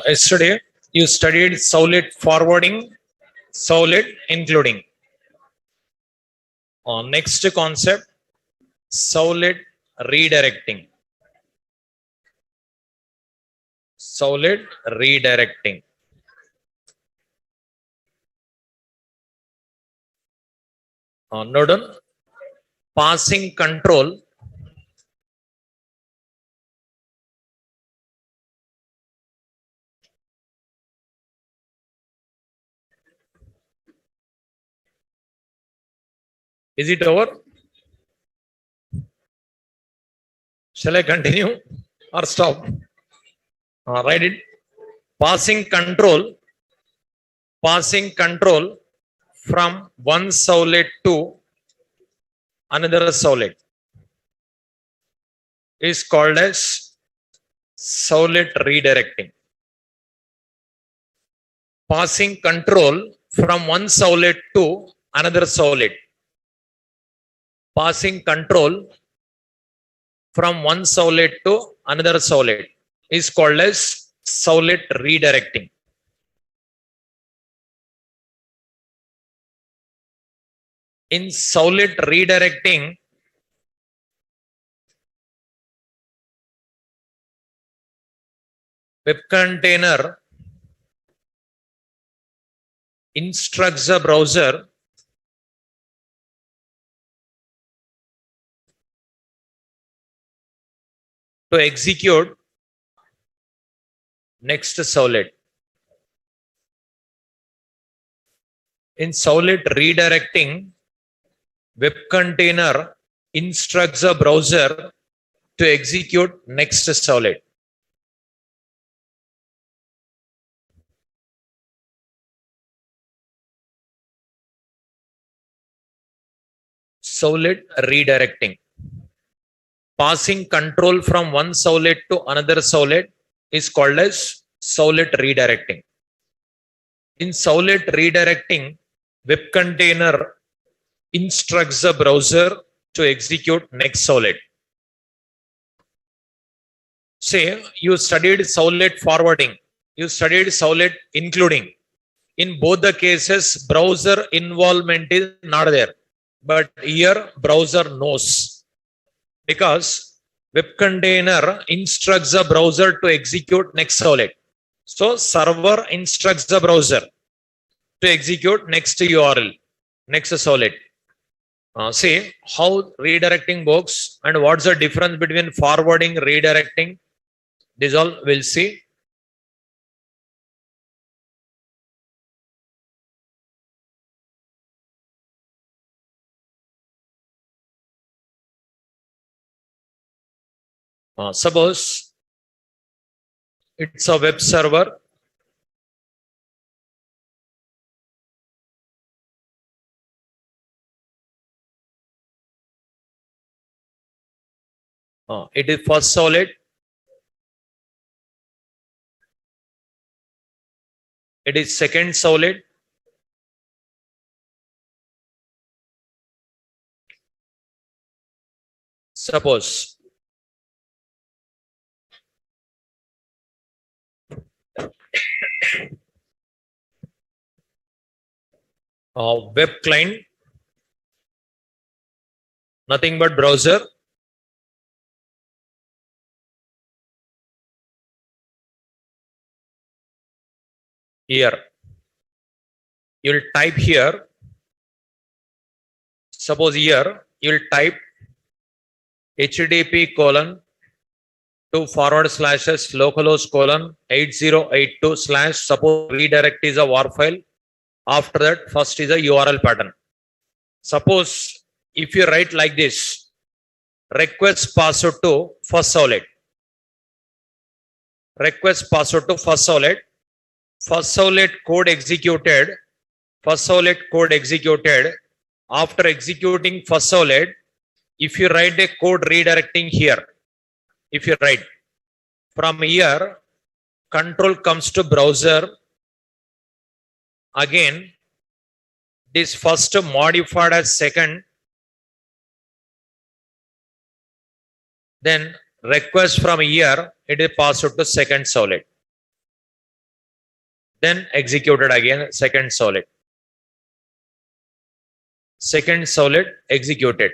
Yesterday you studied Sowlet forwarding, Sowlet including. Next concept, Sowlet redirecting. Sowlet redirecting. Note passing control Is it over? Shall I continue or stop? Write it. Passing control from one Sowlet to another Sowlet is called as Sowlet redirecting. Passing control from one Sowlet to another Sowlet. Passing control from one Sowlet to another Sowlet is called as Sowlet redirecting. In Sowlet redirecting, web container instructs the browser to execute next Sowlet. In Sowlet redirecting, web container instructs the browser to execute next Sowlet. Sowlet redirecting. Passing control from one Sowlet to another Sowlet is called as Sowlet redirecting. In Sowlet redirecting, web container instructs the browser to execute next Sowlet. Say you studied Sowlet forwarding, you studied Sowlet including. In both the cases, browser involvement is not there, but here browser knows. Because web container instructs the browser to execute next Sowlet. So server instructs the browser to execute next URL, next Sowlet. See how redirecting works and what's the difference between forwarding, redirecting. This all we'll see. Suppose it's a web server. It is first Sowlet. It is second Sowlet. Suppose web client, nothing but browser. Here you'll type here. Suppose here you'll type http://localhost:8082/ suppose redirect is a war file. After that, first is a URL pattern. Suppose if you write like this, request password to first Sowlet. Request password to first Sowlet. First Sowlet code executed. First Sowlet code executed. After executing first Sowlet, if you write a code redirecting here, if you write from here, control comes to browser. Again, this first modified as second. Then request from here, it is passed to second solid. Then executed again, second solid. Second solid executed.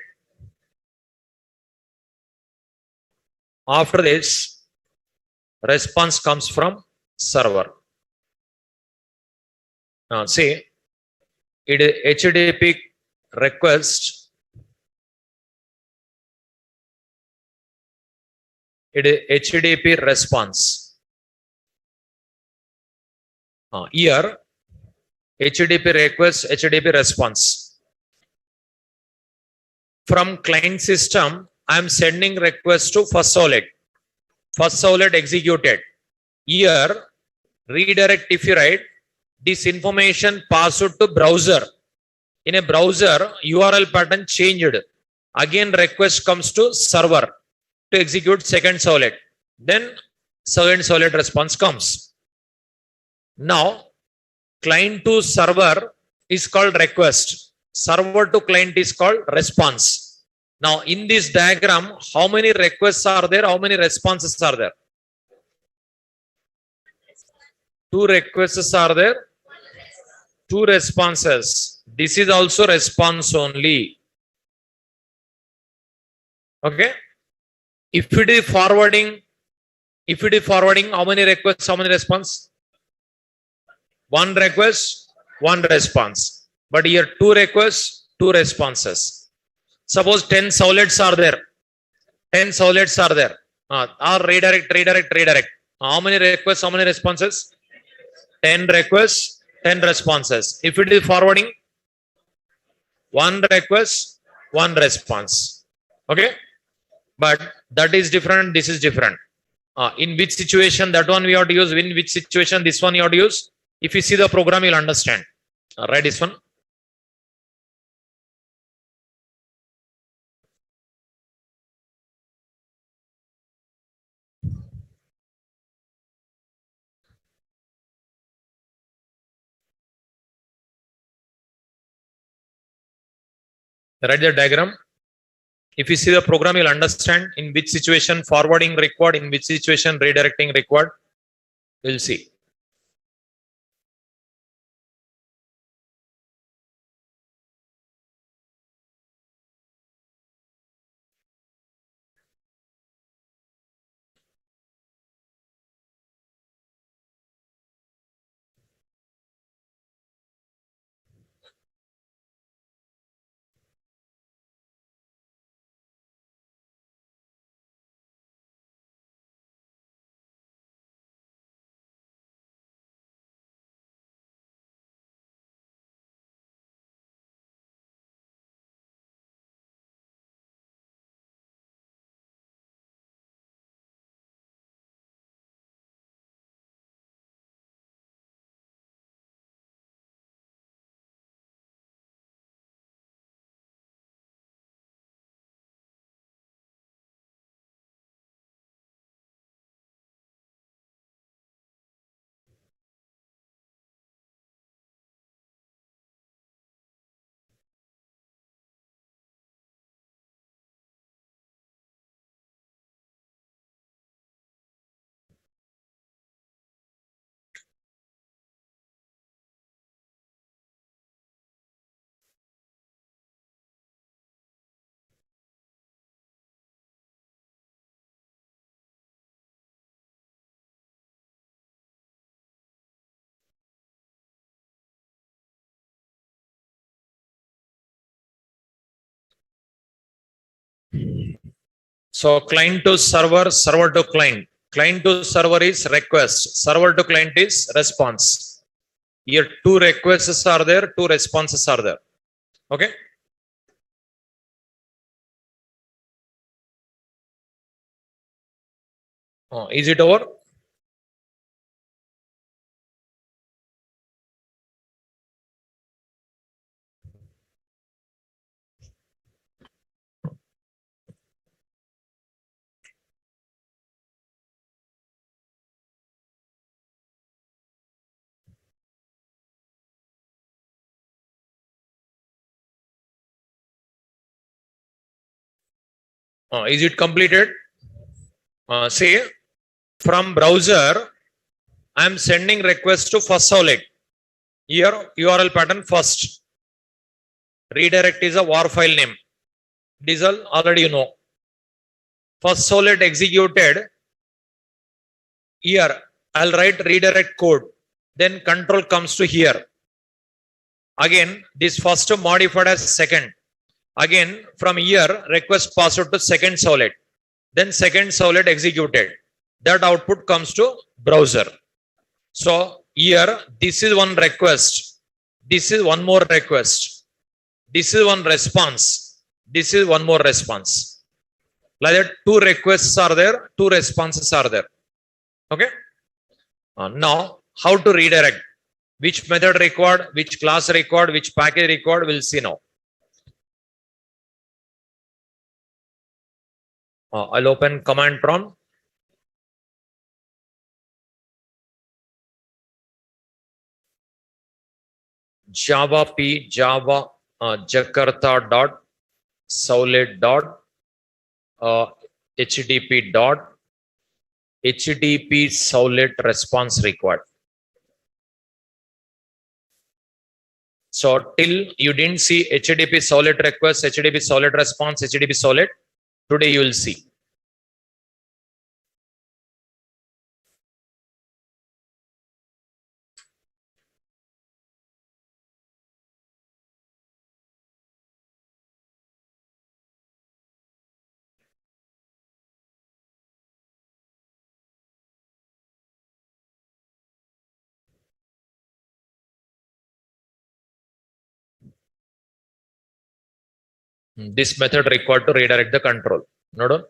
After this, response comes from server. Now see, it is HTTP request. It is HTTP response. Here, HTTP request, HTTP response. From client system, I am sending request to first solid. First solid executed. Here, redirect if you write, this information passed to browser. In a browser, URL pattern changed. Again, request comes to server to execute second solid. Then second solid response comes. Now, client to server is called request. Server to client is called response. Now, in this diagram, how many requests are there? How many responses are there? Two requests are there. Two responses. This is also response only. Okay. If it is forwarding, how many requests, how many response? One request, one response. But here two requests, two responses. Suppose 10 solids are there. 10 solids are there. Or redirect. How many requests, how many responses? 10 requests, 10 responses. If it is forwarding, one request, one response. Okay. But that is different. This is different. In which situation that one we have to use? In which situation this one you have to use? If you see the program, you'll understand. Write this one. Write the diagram. If you see the program, you'll understand in which situation forwarding required, in which situation redirecting required. We'll see. So client to server, server to client. Client to server is request. Server to client is response. Here two requests are there, two responses are there. Okay. Is it over? Is it completed? Say from browser, I am sending request to first Solid. Here URL pattern first. Redirect is a war file name. Diesel already you know. First Solid executed. Here I'll write redirect code. Then control comes to here. Again, this first modified as second. Again, from here, request password to second Solid. Then second Solid executed. That output comes to browser. So here, this is one request. This is one more request. This is one response. This is one more response. Like that, two requests are there, two responses are there. Okay. Now, how to redirect? Which method required, which class required, which package required, we'll see now. I'll open command prompt. Java P Java Jakarta dot Solid dot HTTP dot HTTP Solid response required. So till you didn't see HTTP Solid request, HTTP Solid response, HTTP Solid, today you will see. This method required to redirect the control. Note.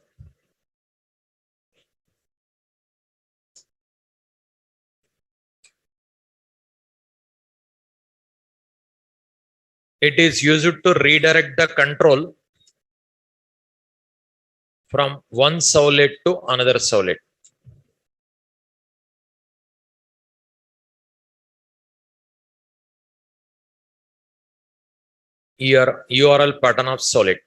It is used to redirect the control from one Solid to another Solid. Here URL pattern of Solid.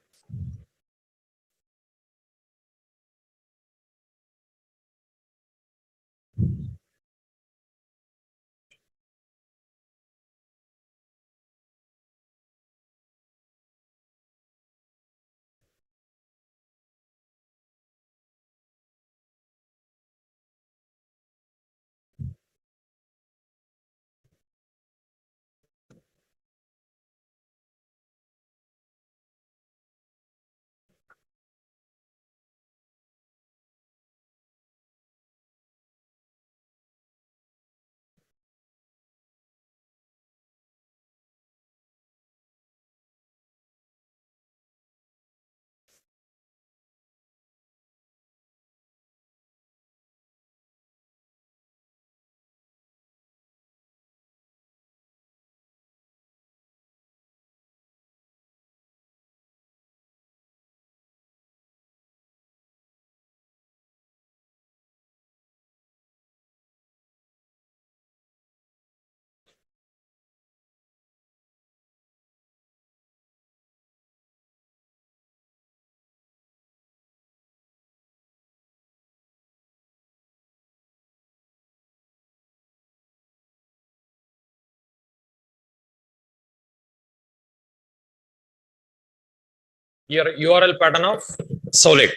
Here URL pattern of Solid.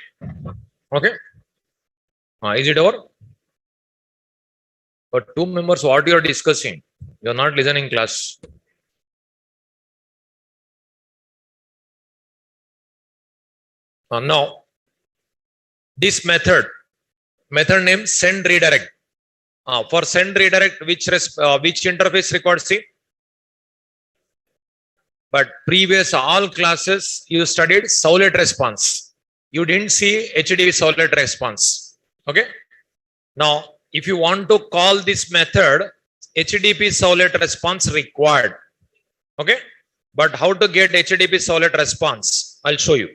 Okay. Is it over? But two members, what you are discussing? You are not listening class. Now, this method name send redirect. For send redirect, which interface required? See. But previous all classes you studied Solid response. You didn't see HTTP Solid response. Okay. Now, if you want to call this method, HTTP Solid response required. Okay. But how to get HTTP Solid response? I'll show you.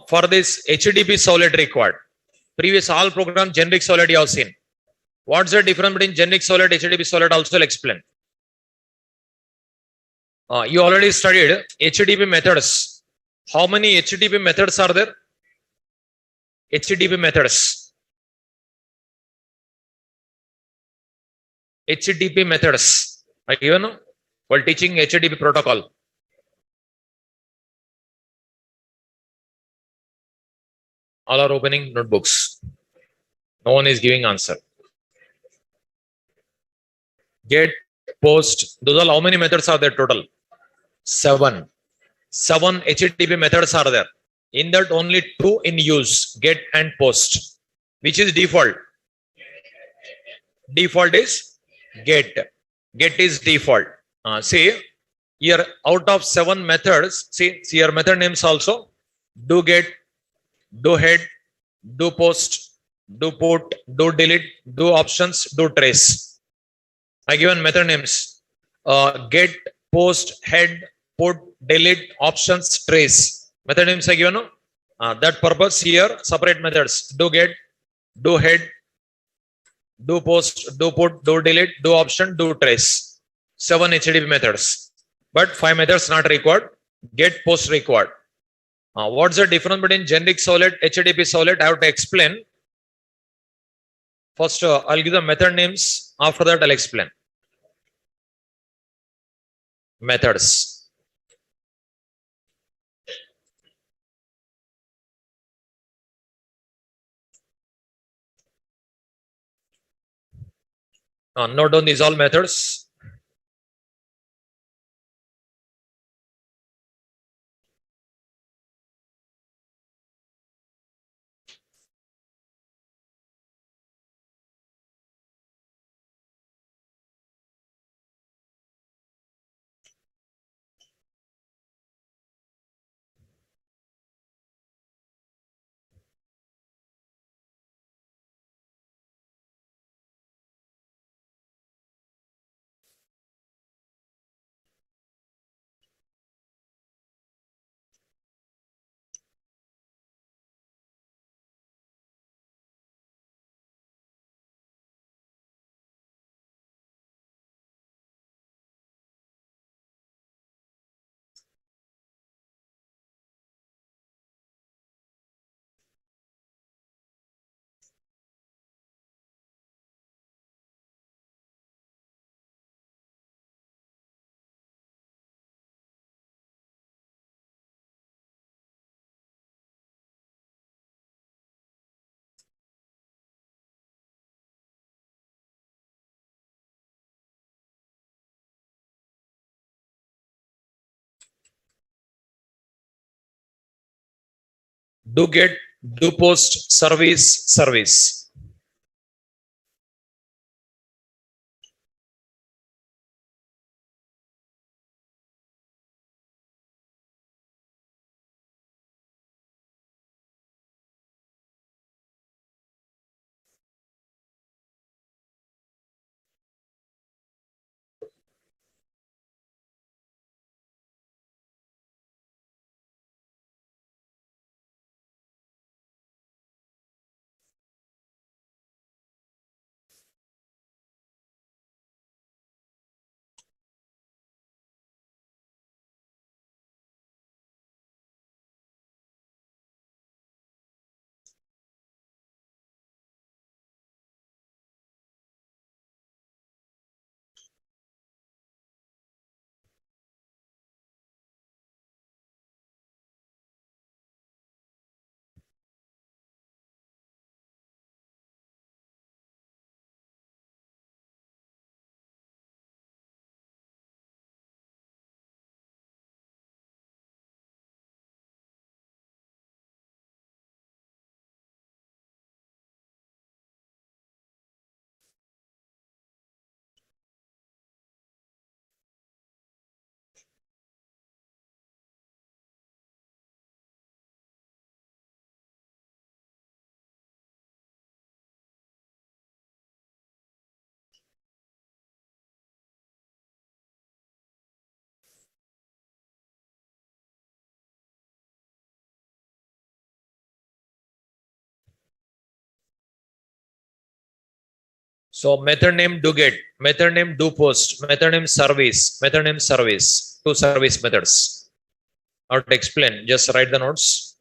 For this HTTP Solid required. Previous all program generic Solid you have seen. What's the difference between generic Solid, HTTP Solid? Also I'll explain. You already studied HTTP methods. How many HTTP methods are there? HTTP methods. HTTP methods. Are you know? While teaching HTTP protocol. All are opening notebooks. No one is giving answer. Get, post. Those are how many methods are there total? 7. 7 HTTP methods are there. In that, only 2 in use, get and post. Which is default? Default is get. Get is default. See, here out of 7 methods, see your method names also. Do get, do head, do post, do put, do delete, do options, do trace. I given method names. Get, post, head, put, delete, options, trace. Method names I given. That purpose here, separate methods. Do get, do head, do post, do put, do delete, do option, do trace. 7 HTTP methods. But 5 methods not required. Get, post required. What's the difference between generic servlet, HTTP servlet? I have to explain. First, I'll give the method names. After that, I'll explain. Methods. Note down these all methods. Do get, do post, service, service. So method name do get, method name do post, method name service, method name service. two service methods. How to explain? Just write the notes.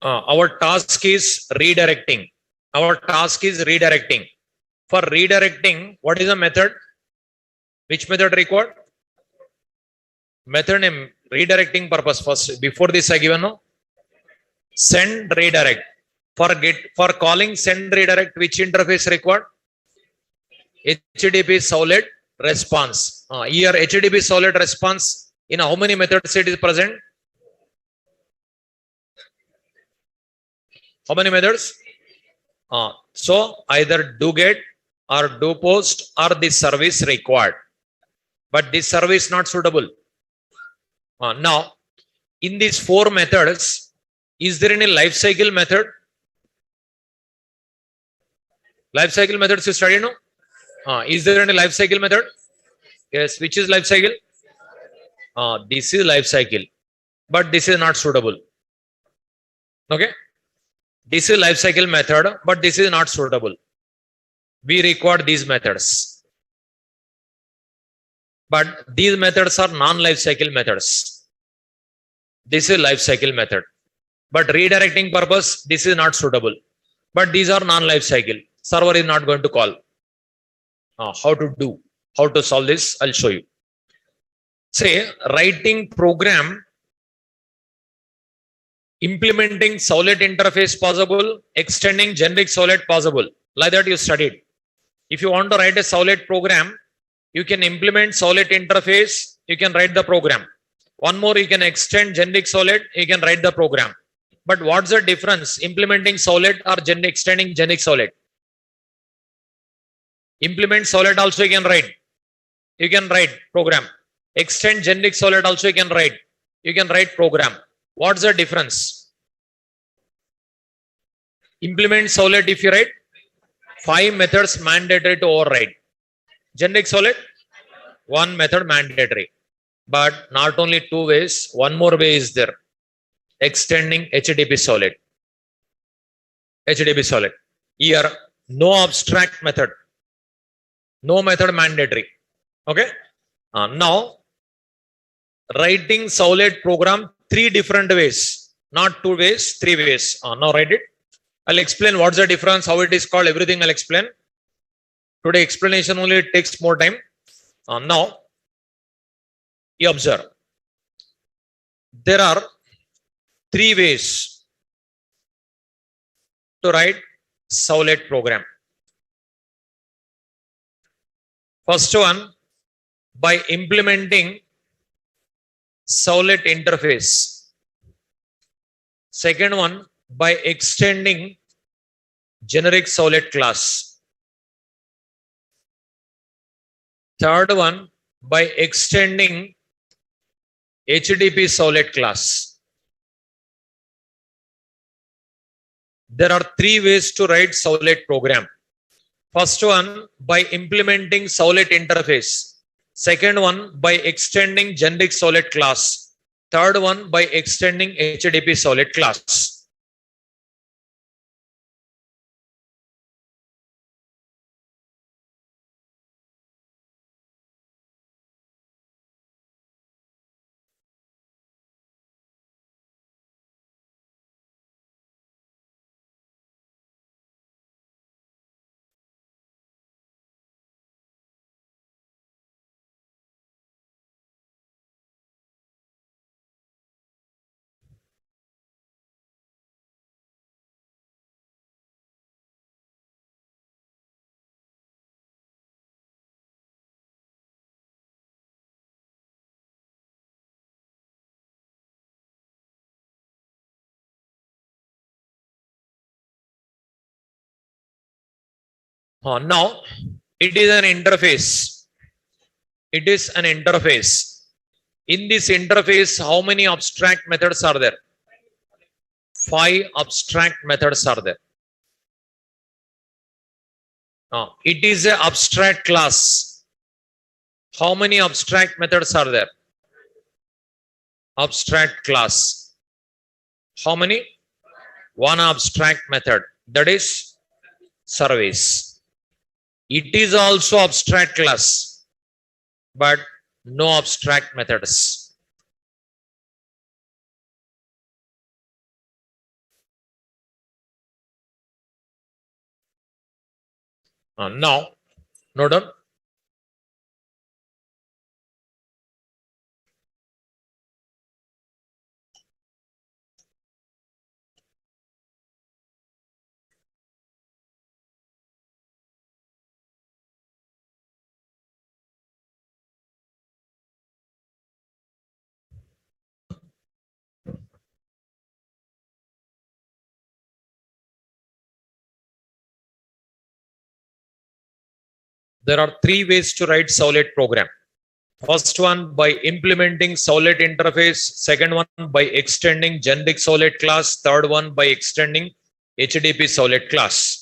Our task is redirecting. Our task is redirecting. For redirecting, what is the method? Which method required? Method name, redirecting purpose first. Before this, I given no. Send redirect. For calling send redirect, which interface required? HTTP Solid response. Here HTTP Solid response in how many methods it is present? How many methods? So either do get or do post or this service required. But this service not suitable. Now, in these four methods, is there any life cycle method? Life cycle methods you study, no? Is there any life cycle method? Yes, which is life cycle? This is life cycle, but this is not suitable. Okay? This is life cycle method, but this is not suitable. We require these methods. But these methods are non-life cycle methods. This is life cycle method. But redirecting purpose, this is not suitable. But these are non-life cycle. Server is not going to call. How to solve this, I'll show you. Say, writing program, implementing Solid interface possible, extending generic Solid possible. Like that you studied. If you want to write a Solid program, you can implement Solid interface, you can write the program. One more, you can extend generic Solid, you can write the program. But what's the difference? Implementing Solid or extending generic Solid? Implement Solid also you can write. You can write program. Extend generic Solid also you can write. You can write program. What's the difference? Implement Solid if you write, 5 methods mandatory to override. Generic Solid, 1 method mandatory. But not only 2 ways, one more way is there. Extending HTTP Solid. HTTP Solid. Here, no abstract method. No method mandatory. Okay. Now, writing Solid program 3 different ways. Not 2 ways, 3 ways. Now write it. I'll explain what's the difference, how it is called, everything I'll explain. Today explanation only takes more time. Now, you observe. There are 3 ways to write Solid program. First one, by implementing Solid interface. Second one, by extending generic Solid class. Third one, by extending HTTP Solid class. There are 3 ways to write Solid program. First one, by implementing Solid interface. Second one, by extending generic Solid class. Third one, by extending HTTP Solid class. Now it is an interface. It is an interface. In this interface, how many abstract methods are there? 5 abstract methods are there. It is an abstract class. How many abstract methods are there? Abstract class. How many? One abstract method, that is service. It is also abstract class, but no abstract methods. Now, note down. There are 3 ways to write Servlet program. First one by implementing Servlet interface. Second one by extending generic Servlet class. Third one by extending HTTP Servlet class.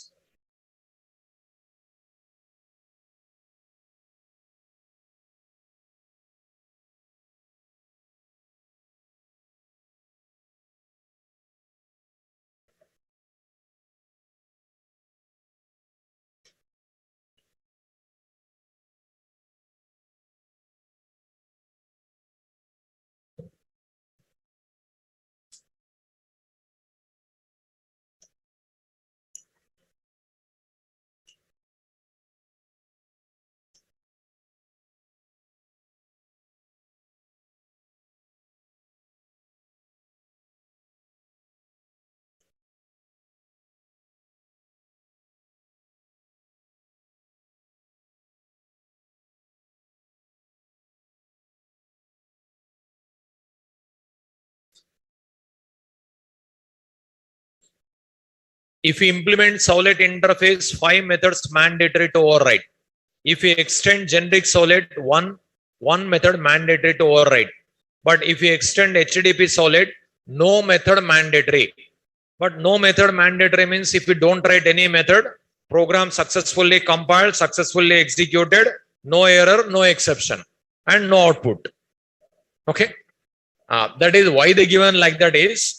If we implement Servlet interface, 5 methods mandatory to override. If we extend generic Servlet, one method mandatory to override. But if we extend HTTP Servlet, no method mandatory. But no method mandatory means if we don't write any method, program successfully compiled, successfully executed, no error, no exception, and no output. Okay. That is why they given like that is,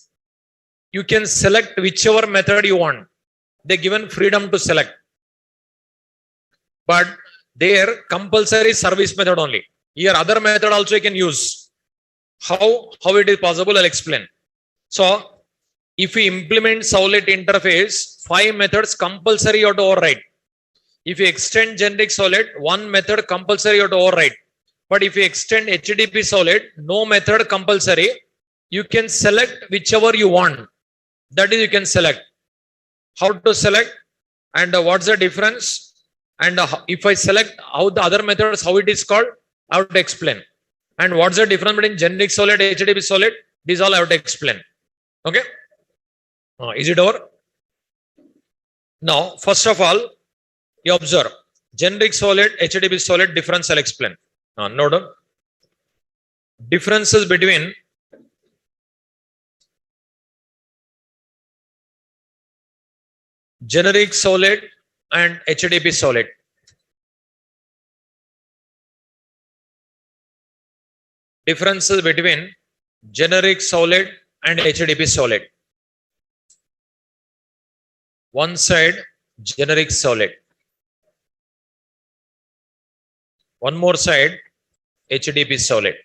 you can select whichever method you want. They given freedom to select. But their compulsory service method only. Here other method also you can use. How it is possible, I'll explain. So if we implement Servlet interface, 5 methods compulsory or to override. If you extend generic Servlet, 1 method compulsory or to override. But if you extend HTTP Servlet, no method compulsory. You can select whichever you want. That is, you can select. How to select and what's the difference? And if I select how the other methods, how it is called, I have to explain. And what's the difference between generic Servlet, HTTP Servlet? These all I have to explain. Okay. Is it over? Now, first of all, you observe generic Servlet, HTTP Servlet difference I'll explain. Note down. Differences between generic Servlet and HTTP Servlet. Differences between generic Servlet and HTTP Servlet. One side generic Servlet. One more side HTTP Servlet.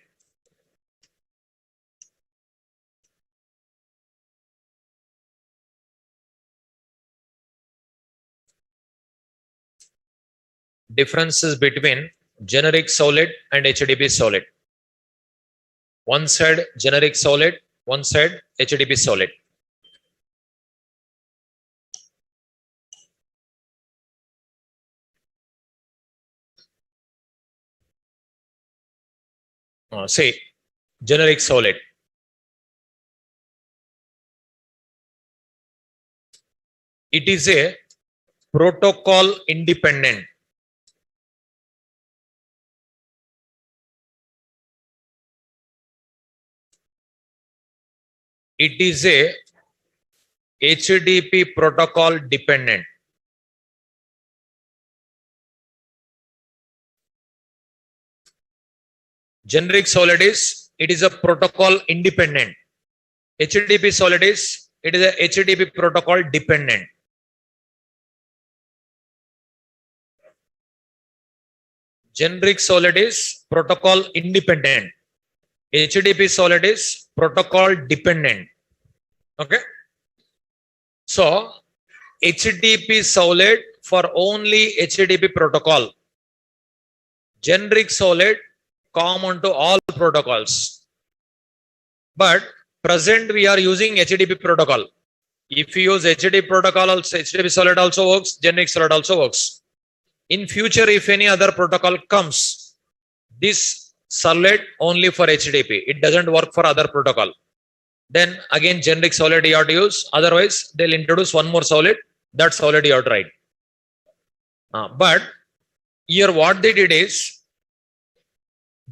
Differences between generic Servlet and HTTP Servlet. One side generic Servlet, one side HTTP Servlet. Say generic Servlet. It is a protocol independent. It is a HTTP protocol dependent. Generic solid is, it is a protocol independent. HTTP solid is, it is a HTTP protocol dependent. Generic solid is protocol independent. HTTP solid is protocol dependent. Okay. So HTTP solid for only HTTP protocol. Generic solid common to all protocols. But present we are using HTTP protocol. If you use HTTP protocol also, HTTP solid also works, generic solid also works. In future, if any other protocol comes, this solid only for HTTP. It doesn't work for other protocol. Then again generic solid you have to use. Otherwise, they'll introduce one more solid. That solid you have to write. But here what they did is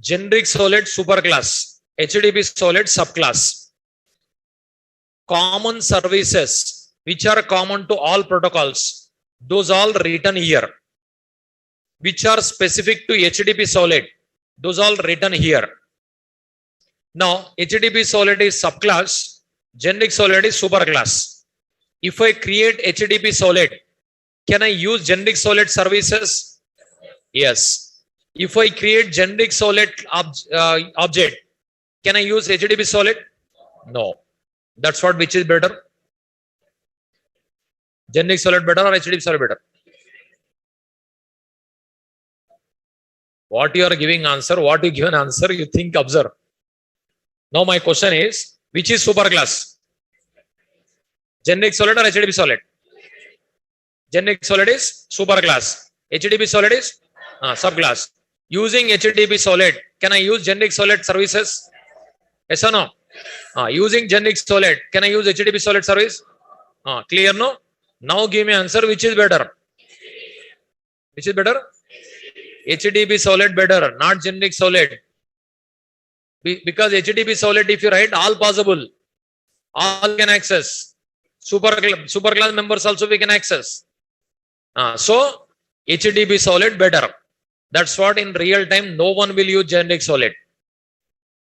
generic solid superclass, HTTP solid subclass. Common services which are common to all protocols, those all written here. Which are specific to HTTP solid, those all written here. Now HTTP solid is subclass, generic solid is superclass. If I create HTTP solid, can I use generic solid services? Yes. If I create generic solid object, can I use HTTP solid? No. That's what, which is better? Generic solid better or HTTP solid better? What you are giving answer, what you give an answer, you think, observe. Now my question is, which is superclass? Generic solid or HTTP solid? Generic solid is superclass. HTTP solid is subclass. Using HTTP solid, can I use generic solid services? Yes or no? Using generic solid, can I use HTTP solid service? Clear, no? Now give me answer, which is better? Which is better? HTTP solid better, not generic solid. Because HTTP solid, if you write all possible, all can access. Superclass members also we can access. So HTTP solid better. That's what in real time no one will use generic solid.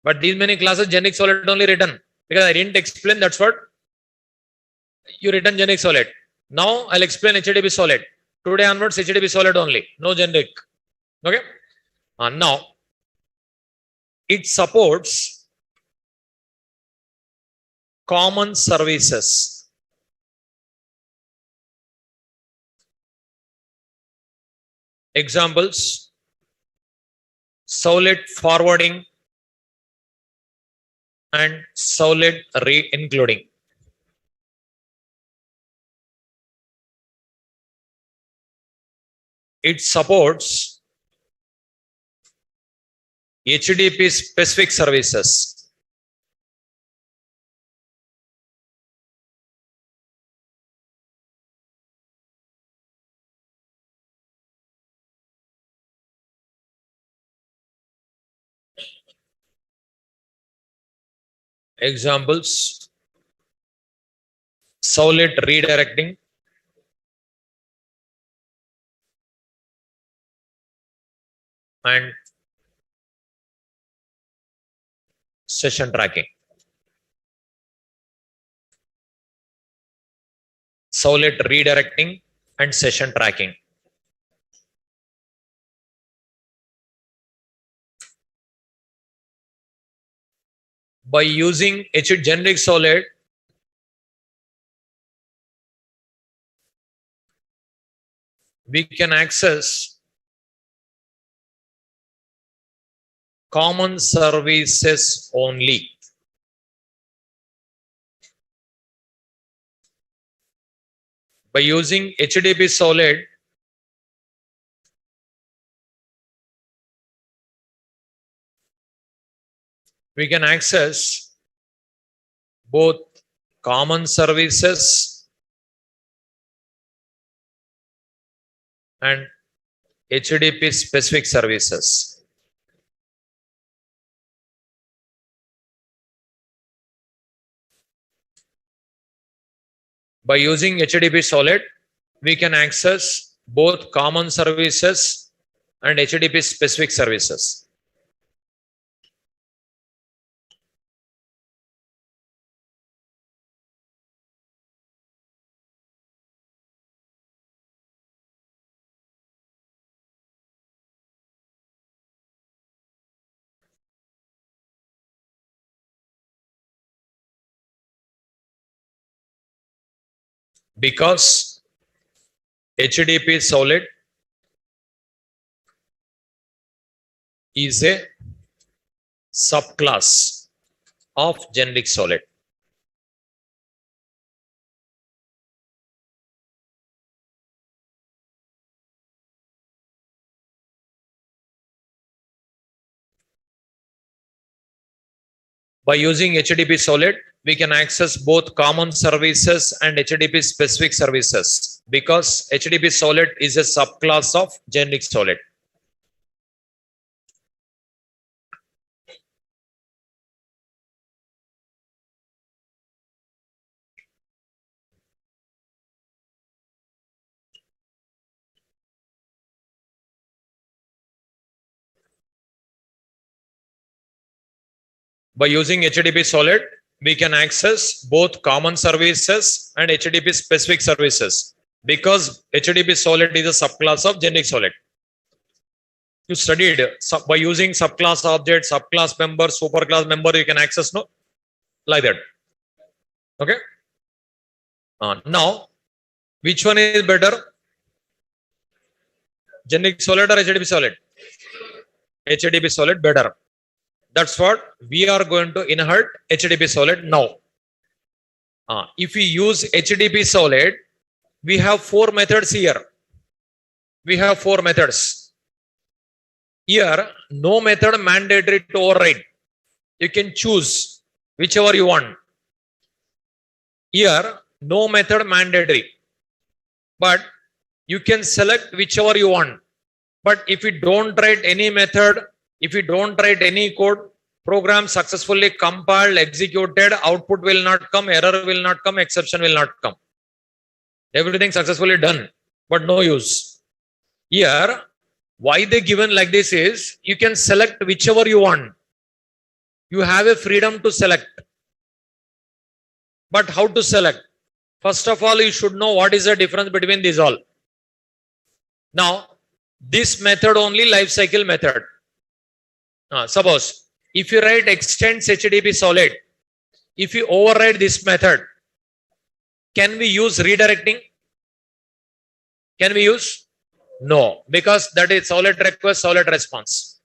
But these many classes generic solid only written. Because I didn't explain, that's what you written generic solid. Now I'll explain HTTP solid. Today onwards HTTP solid only, no generic. Okay. Now it supports common services. Examples: solid forwarding and solid read including. It supports HTTP specific services. Examples: solid redirecting and session tracking. Solid redirecting and session tracking. By using generic solid, we can access common services only. By using HTTP solid, we can access both common services and HDP specific services. By using HDP Solid, we can access both common services and HDP specific services. Because HDP Solid is a subclass of generic solid. By using HDP Solid, we can access both common services and HDP specific services because HDP Solid is a subclass of generic solid. By using HDP Solid, we can access both common services and HDP specific services because HDP Solid is a subclass of generic solid. You studied by using subclass object, subclass member, superclass member, you can access no like that. Okay. Now, which one is better? Generic solid or HDP solid? HDP solid better. That's what we are going to inherit HDP solid now. If we use HDP solid, we have 4 methods here. We have 4 methods. Here, no method mandatory to override. You can choose whichever you want. Here, no method mandatory. But you can select whichever you want. But if you don't write any method, if you don't write any code, program successfully compiled, executed, output will not come, error will not come, exception will not come. Everything successfully done, but no use. Here, why they given like this is, you can select whichever you want. You have a freedom to select. But how to select? First of all, you should know what is the difference between these all. Now, this method only life cycle method. Suppose if you write extends HDP solid, if you override this method, can we use redirecting? Can we use? No, because that is solid request, solid response.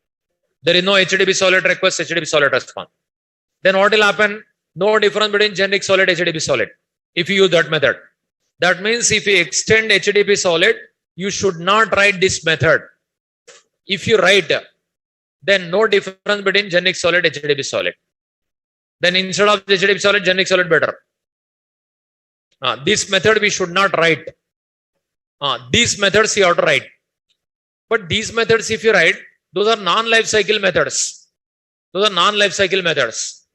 There is no HDP solid request, HDP solid response. Then what will happen? No difference between generic solid, HDP solid. If you use that method, that means if you extend HDP solid, you should not write this method. If you write, then no difference between generic solid, HDP solid. Then instead of HDP solid, generic solid better. This method we should not write. These methods you have to write. But these methods if you write, those are non-life cycle methods. Those are non-life cycle methods.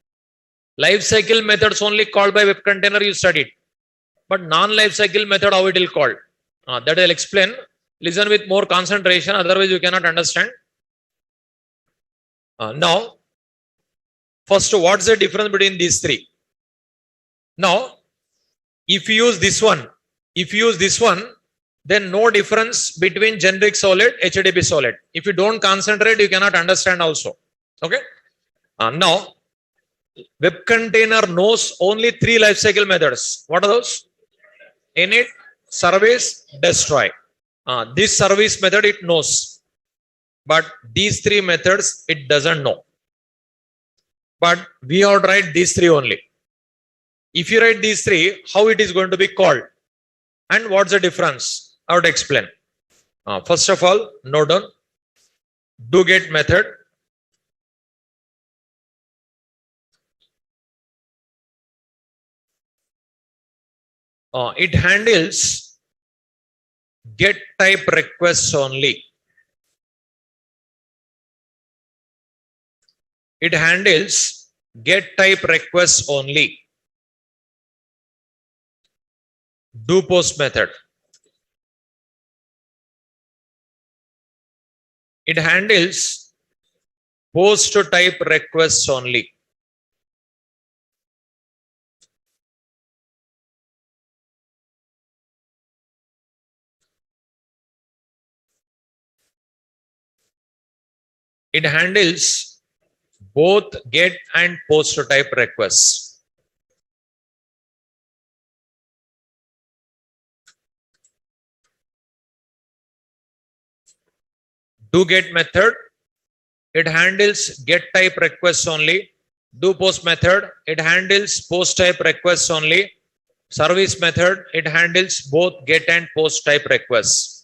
Life cycle methods only called by web container you studied. But non-life cycle method how it will called. That I'll explain. Listen with more concentration, otherwise you cannot understand. Now, first, what's the difference between these three? Now, if you use this one, then no difference between generic solid, HDP solid. If you don't concentrate, you cannot understand also. Okay. Now, web container knows only 3 lifecycle methods. What are those? Init, service, destroy. This service method it knows. But these 3 methods it doesn't know. But we have to write these 3 only. If you write these 3, how it is going to be called? And what's the difference? I would explain. First of all, note down do get method. It handles get type requests only. It handles get type requests only. Do post method. It handles post type requests only. It handles both get and post type requests. Do get method, it handles get type requests only. Do post method, it handles post type requests only. Service method, it handles both get and post type requests.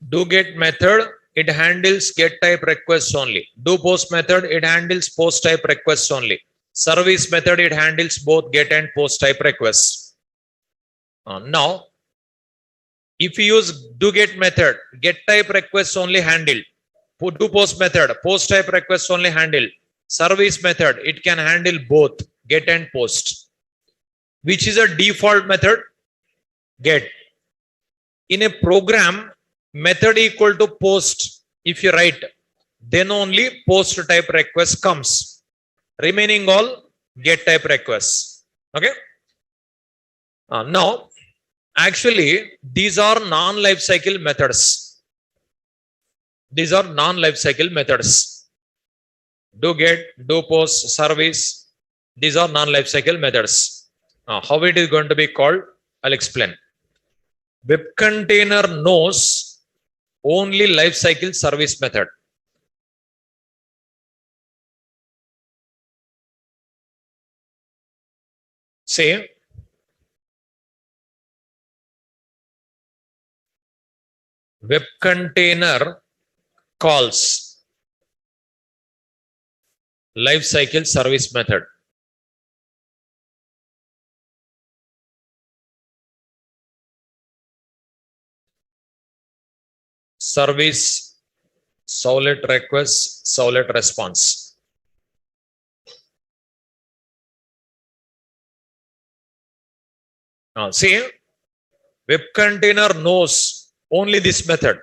Do get method, it handles get type requests only. Do post method, it handles post type requests only. Service method, it handles both get and post type requests. Now, if you use do get method, get type requests only handled. Do post method, post type requests only handled. Service method, it can handle both get and post. Which is a default method? Get. In a program, method equal to post, if you write, then only post type request comes. Remaining all get type requests. Okay. Now, actually, these are non-life cycle methods. These are non-life cycle methods. Do get, do post, service. These are non-life cycle methods. How it is going to be called, I'll explain. Web container knows only life cycle service method. Say, web container calls life cycle service method. Service, servlet request, servlet response. Now, see, web container knows only this method.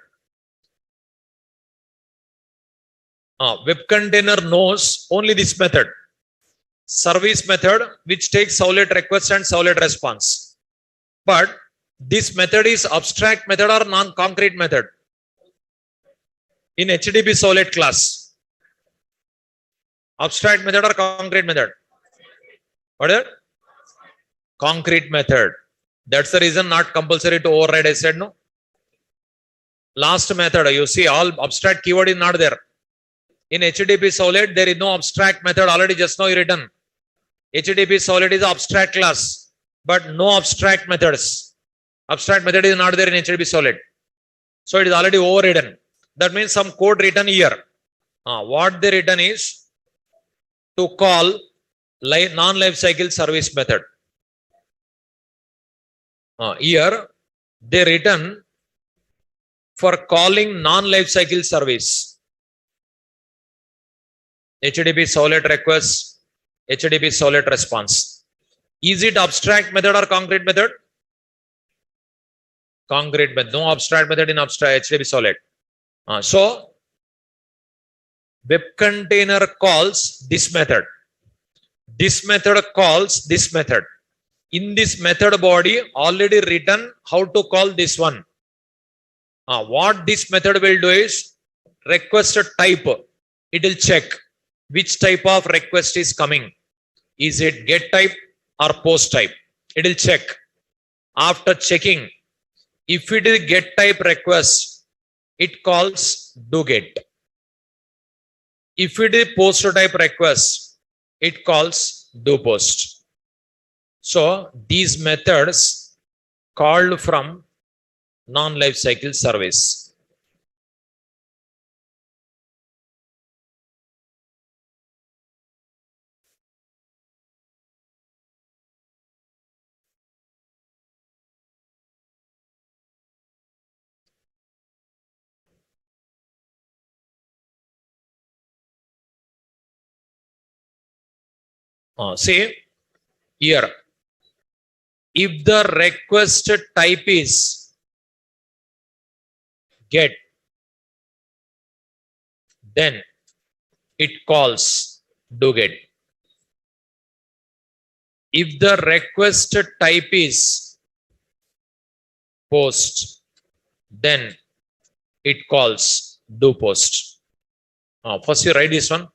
Web container knows only this method. Service method, which takes servlet request and servlet response. But this method is abstract method or non-concrete method. In HTTP servlet class, abstract method or concrete method? What is it? Concrete method. That's the reason not compulsory to override. I said no. Last method, you see, all abstract keyword is not there. In HTTP servlet, there is no abstract method. Already just now you written. HTTP servlet is abstract class, but no abstract methods. Abstract method is not there in HTTP servlet. So it is already overridden. That means some code written here. What they written is to call non-life cycle service method. Here they written for calling non-life cycle service. HTTP servlet request, HTTP servlet response. Is it abstract method or concrete method? Concrete method. No abstract method in abstract HTTP servlet. So, web container calls this method. This method calls this method. In this method body, already written how to call this one. What this method will do is request type. It will check which type of request is coming. Is it get type? or post type. It will check. After checking, if it is get type request, it calls do get. If it is post type request, it calls do post. So these methods called from non-life cycle service. Say here, if the request type is get, then it calls do get. If the request type is post, then it calls do post. First you write this one.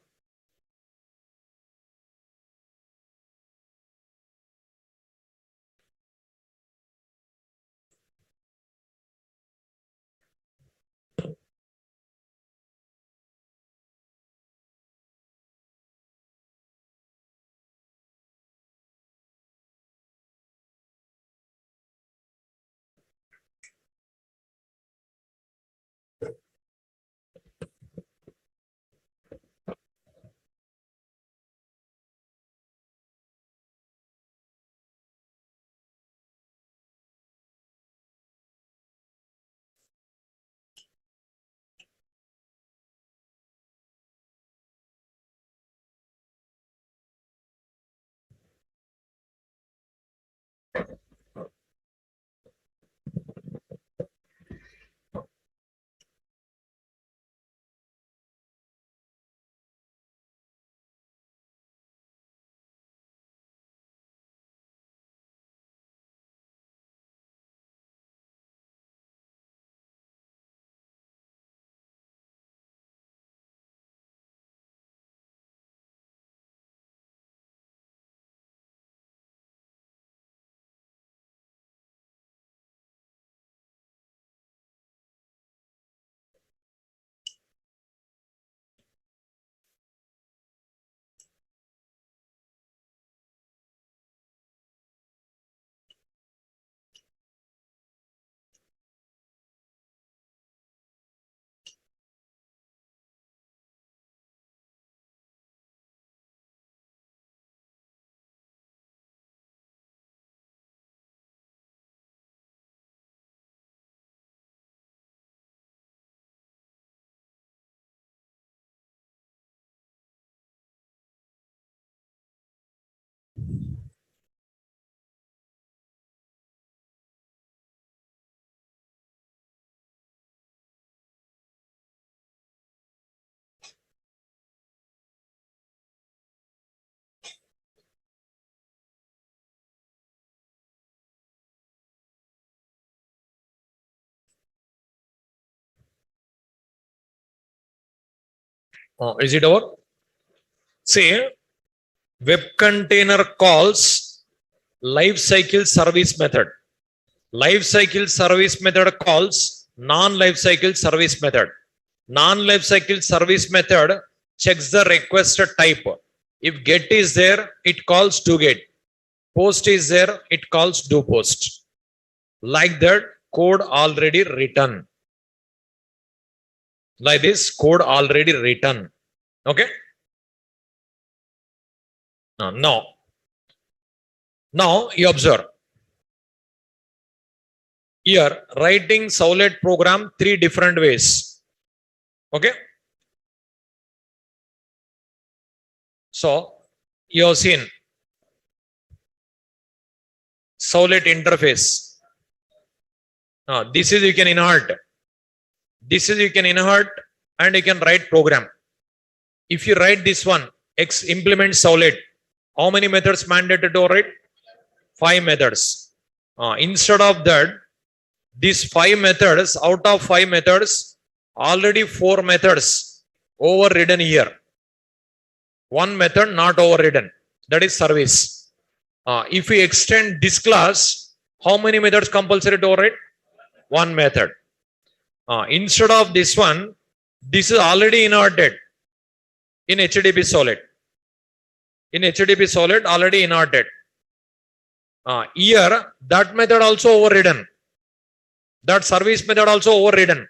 Is it over? Say web container calls life cycle service method. Life cycle service method calls non-life cycle service method. Non-life cycle service method checks the request type. If get is there, it calls do get. Post is there, it calls do post. Like that, code already written. Like this, code already written. Okay. Now you observe. Here, writing Servlet program 3 different ways. Okay. So you have seen Servlet interface. This is you can inherit. This is you can inherit and you can write program. If you write this one, X implement Servlet, how many methods mandated to write? 5 methods. Instead of that, these 5 methods, out of 5 methods, already 4 methods overridden here. One method not overridden. That is service. If we extend this class, how many methods compulsory to override? One method. Instead of this one, this is already inverted in HTTP solid. In HTTP solid, already inverted. Here, that method also overridden. That service method also overridden.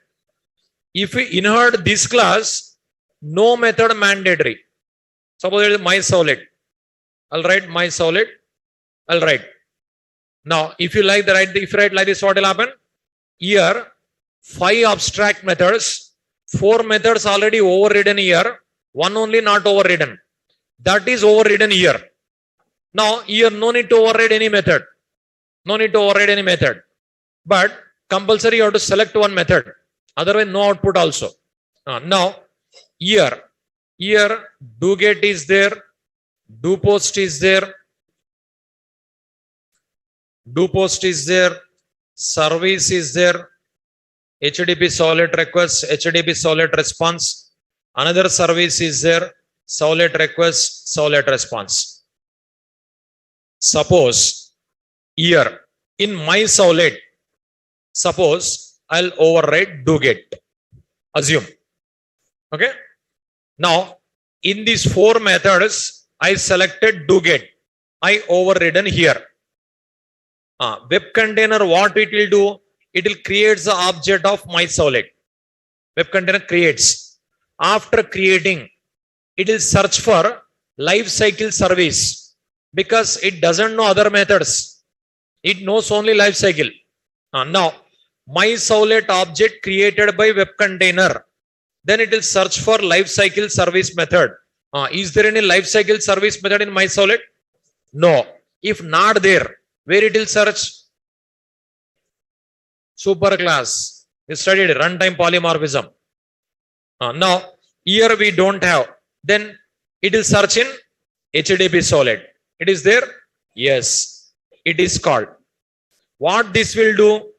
If we invert this class, no method mandatory. Suppose it is my solid. I'll write my solid. I'll write. Now, if you like if you write like this, what will happen? Here, 5 abstract methods, 4 methods already overridden here, 1 only not overridden. That is overridden here. Now, here no need to override any method. No need to override any method. But compulsory you have to select one method. Otherwise, no output also. Now, here doGet is there, doPost is there, doPost is there, service is there, HTTP solid request, HTTP solid response, another service is there, solid request, solid response. Suppose here in my solid, suppose I'll override doGet. Assume. Okay. Now, in these 4 methods, I selected doGet. I overridden here. Web container, what it will do? It will create the object of my solid. Web container creates. After creating, it will search for lifecycle service because it doesn't know other methods. It knows only lifecycle. Now, my solid object created by web container. Then it will search for lifecycle service method. Is there any lifecycle service method in my solid? No. If not there, where it will search? Superclass. We studied runtime polymorphism. Now, here we don't have. Then it will search in HTTP solid. It is there? Yes. It is called. What this will do?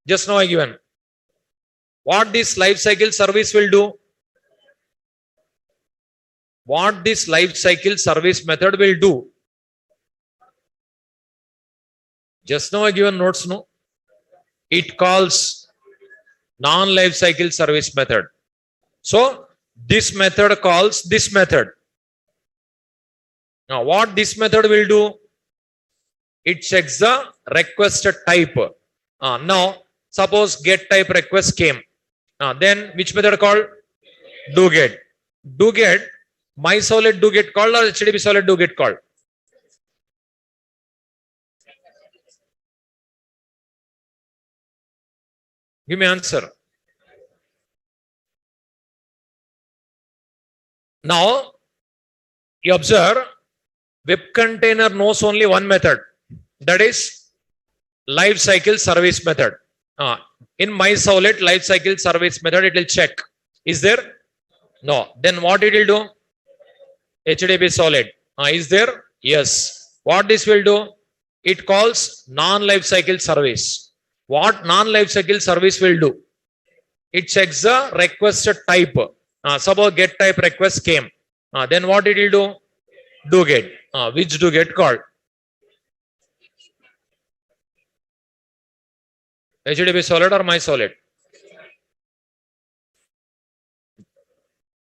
Just now I given. What this lifecycle service will do? What this lifecycle service method will do? Just now I given notes, no? It calls non-lifecycle service method. So this method calls this method. Now what this method will do? It checks the request type. Now suppose get type request came. Then which method called? doGet. doGet, my solid doGet called or HTTP solid doGet called? Give me answer. Now you observe web container knows only one method, that is lifecycle service method. In my solid lifecycle service method, it will check. Is there? No. Then what it will do? HTTP solid. Is there? Yes. What this will do? It calls non-lifecycle service. What non-lifecycle service will do? It checks the request type. Suppose get type request came. Then what it will do? doGet. Which doGet called? HTTP solid or my solid?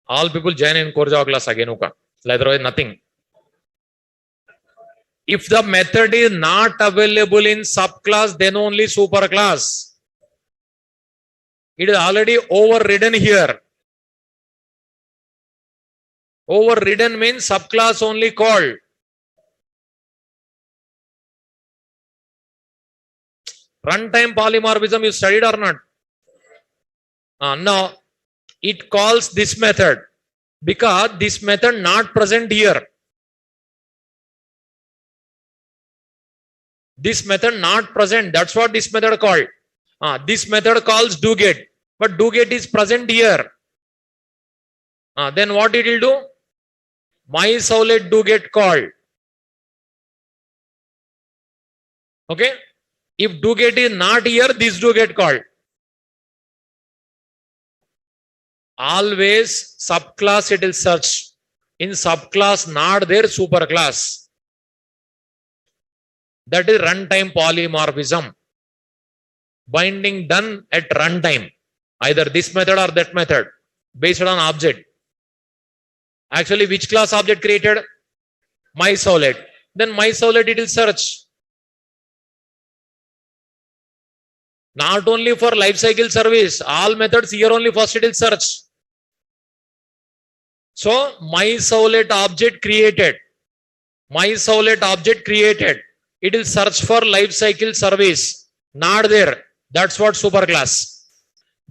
All people join in core Java class again. Otherwise nothing. If the method is not available in subclass, then only superclass. It is already overridden here. Overridden means subclass only called. Runtime polymorphism you studied or not? Now it calls this method because this method not present here. This method not present. That's what this method called. This method calls doGet, but doGet is present here. Then what it will do? My solid doGet called. Okay. If doGet is not here, this doGet called. Always subclass it will search. In subclass not there, superclass. That is runtime polymorphism. Binding done at runtime. Either this method or that method based on object. Actually, which class object created? MySolid. Then MySolid it will search. Not only for lifecycle service, all methods here only first it will search. So MySolid object created. MySolid object created. It will search for lifecycle service. Not there. That's what superclass.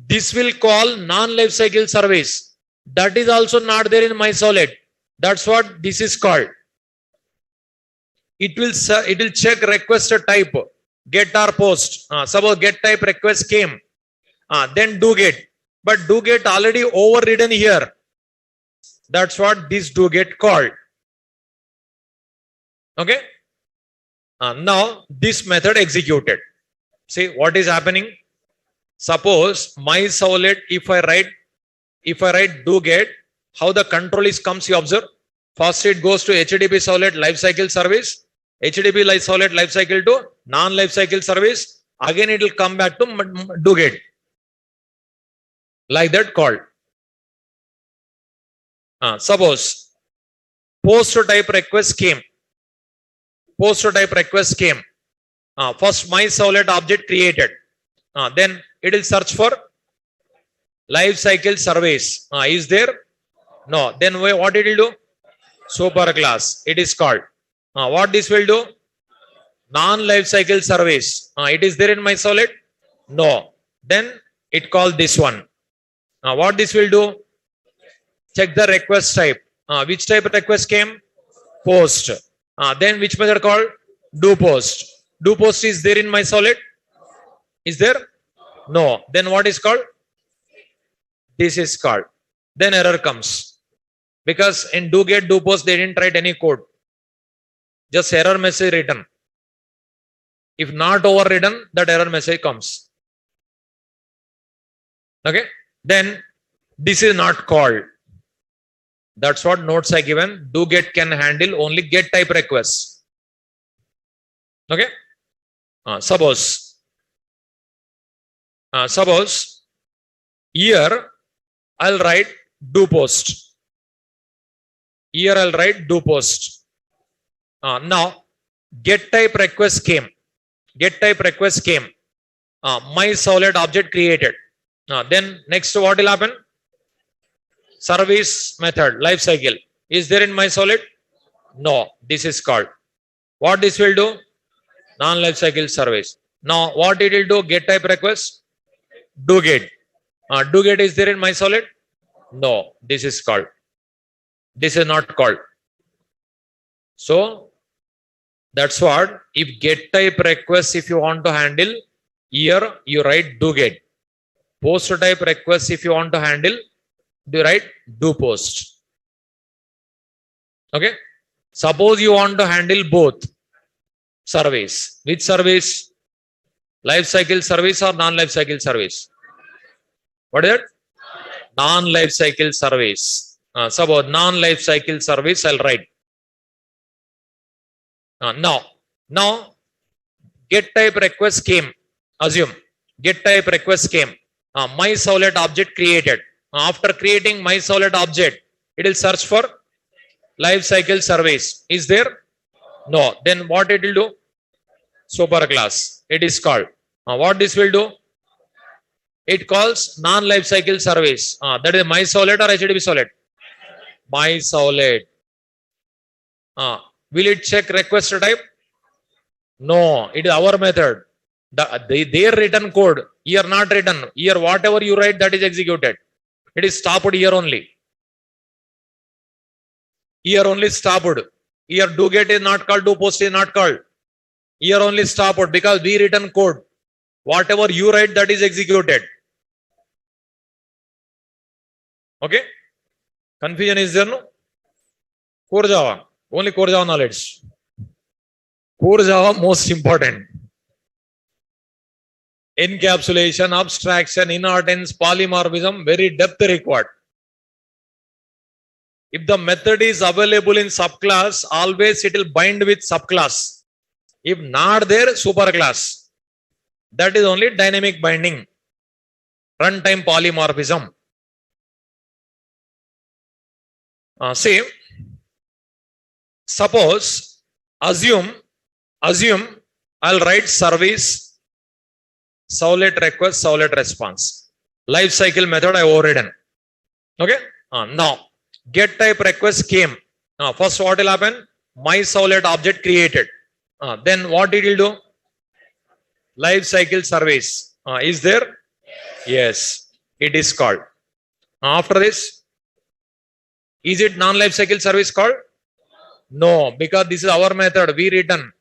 This will call non-lifecycle service. That is also not there in MySolid. That's what this is called. It will check request type, get or post. Suppose get type request came, then do get. But do get already overridden here. That's what this do get called. Okay. Now this method executed. See what is happening. Suppose MySolid, if I write do get, how the control is comes, you observe. First it goes to HTTP Solid lifecycle service, HTTP Solid lifecycle to non-lifecycle service. Again it will come back to do get. Like that called. Suppose post type request came. Post type request came. First MySolid object created. Then it will search for lifecycle service. Is there? No. Then what it will do? Superclass. It is called. What this will do? Non-lifecycle service. It is there in MySolid? No. Then it called this one. What this will do? Check the request type. Which type of request came? Post. Then which method called? Do post. Do post is there in MySolid? Is there? No. Then what is called? This is called. Then error comes. Because in do get, do post, they didn't write any code. Just error message written. If not overridden, that error message comes. Okay. Then this is not called. That's what notes I given. Do get can handle only get type requests. Okay. Suppose here I'll write do post. Here I'll write do post. Now get type request came. Get type request came. MySolid object created. Then next what will happen? Service method lifecycle. Is there in MySolid? No. This is called. What this will do? Non-lifecycle service. Now what it will do? Get type request. Do get. Do get is there in MySolid? No. This is called. This is not called. So that's what, if get type request, if you want to handle, here you write do get. Post type request, if you want to handle, you write do post. Okay. Suppose you want to handle both service. Which service? Lifecycle service or non-lifecycle service? What is it? Non-lifecycle service. Suppose non-lifecycle service, I'll write. Now get type request came. Assume get type request came. MySolid object created. After creating MySolid object, it will search for lifecycle service. Is there? No. Then what it will do? Superclass. It is called. What this will do? It calls non-lifecycle service. That is MySolid or HTTP Solid? MySolid. Will it check request type? No. It is our method. Their written code. Here not written. Here whatever you write, that is executed. It is stopped here only. Here only stopped. Here do get is not called, do post is not called. Here only stopped because we written code. Whatever you write, that is executed. Okay? Confusion is there, no? Core Java. Only Core Java knowledge. Core Java most important. Encapsulation, abstraction, inheritance, polymorphism, very depth required. If the method is available in subclass, always it will bind with subclass. If not there, super class. That is only dynamic binding, runtime polymorphism. See, suppose, assume, I'll write service, servlet request, servlet response. Life cycle method I overridden. Okay. Now, get type request came. First what will happen? My servlet object created. Then what it will do? Life cycle service. Is there? Yes, it is called. After this, is it non-life cycle service called? No, because this is our method. We written.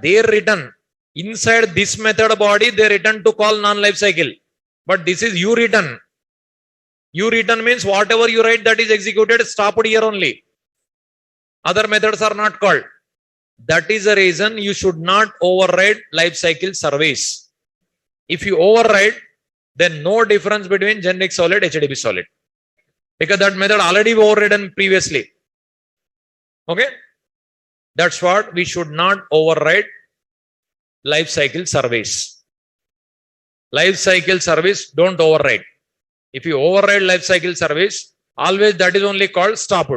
They written inside this method body. They written to call non-life cycle. But this is you written. You written means whatever you write that is executed. Stopped here only. Other methods are not called. That is the reason you should not override life cycle service. If you override, then no difference between generic solid, HTTP solid. Because that method already overridden previously. Okay? That's what we should not override life cycle service. Life cycle service, don't override. If you override life cycle service, always that is only called stopped.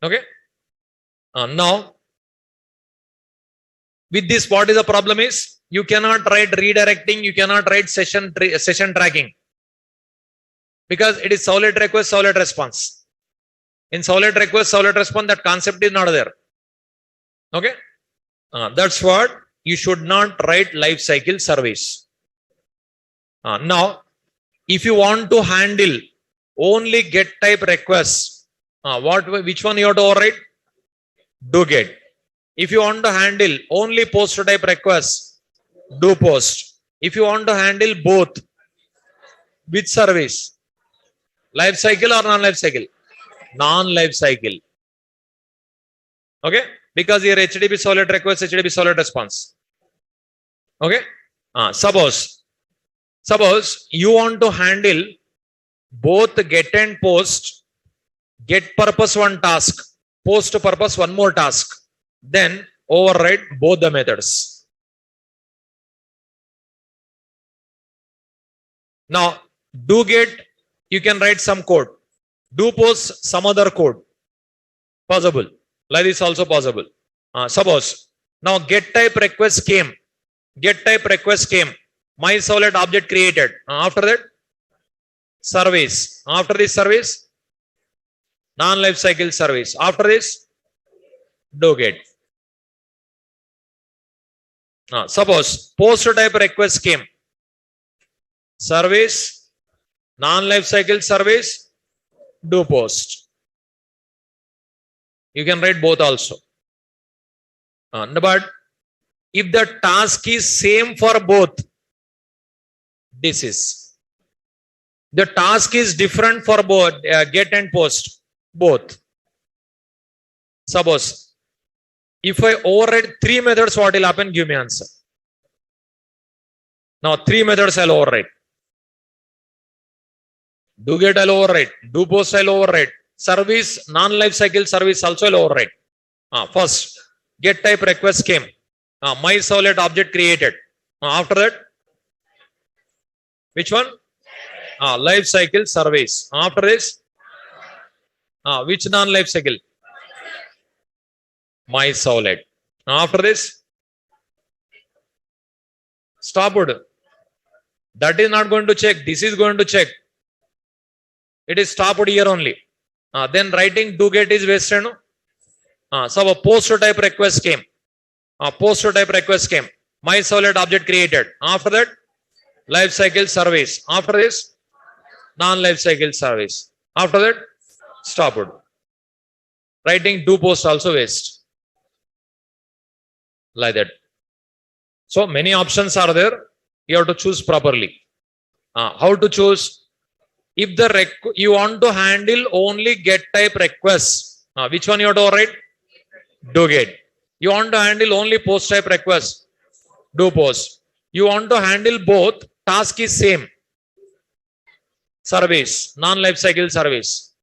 Okay? Now, with this, what is the problem is, you cannot write redirecting, you cannot write session tracking. Because it is servlet request, servlet response. In servlet request, servlet response, that concept is not there. Okay? That's what you should not write life cycle service. Now, if you want to handle only get type requests, which one you have to override? Do get. If you want to handle only post type requests, do post. If you want to handle both, which service? Life cycle or non-life cycle? Non-life cycle. Okay? Because here HTTP solid request, HTTP solid response. Okay? Suppose you want to handle both get and post, get purpose one task, post purpose one more task, then override both the methods. Now, do get, you can write some code. Do post some other code. Possible. Like this also possible. Suppose, now get type request came. Get type request came. My servlet object created. After that, service. After this service, non-life cycle service. After this, do get. Suppose post type request came. Service, non-life cycle service, do post. You can write both also. But if the task is same for both, this is. The task is different for both, get and post, both. Suppose, if I override 3 methods, what will happen? Give me answer. Now, 3 methods I'll override. Do get I'll override. Do post I'll override. Service, non-life cycle service also I'll override. First, get type request came. My servlet object created. After that, which one? Life cycle service. After this, which non-life cycle? My servlet. After this, stop it. That is not going to check. This is going to check. It is stopped here only. Then writing do get is wasted. No? So a post type request came. Post type request came. My servlet object created. After that, life cycle service. After this, non-life cycle service. After that, stop it. Writing do post also waste. Like that. So many options are there. You have to choose properly. How to choose? If the you want to handle only get type requests, which one you have to override? Do get. You want to handle only post type requests, do post. You want to handle both, task is same. Service, non-life cycle service.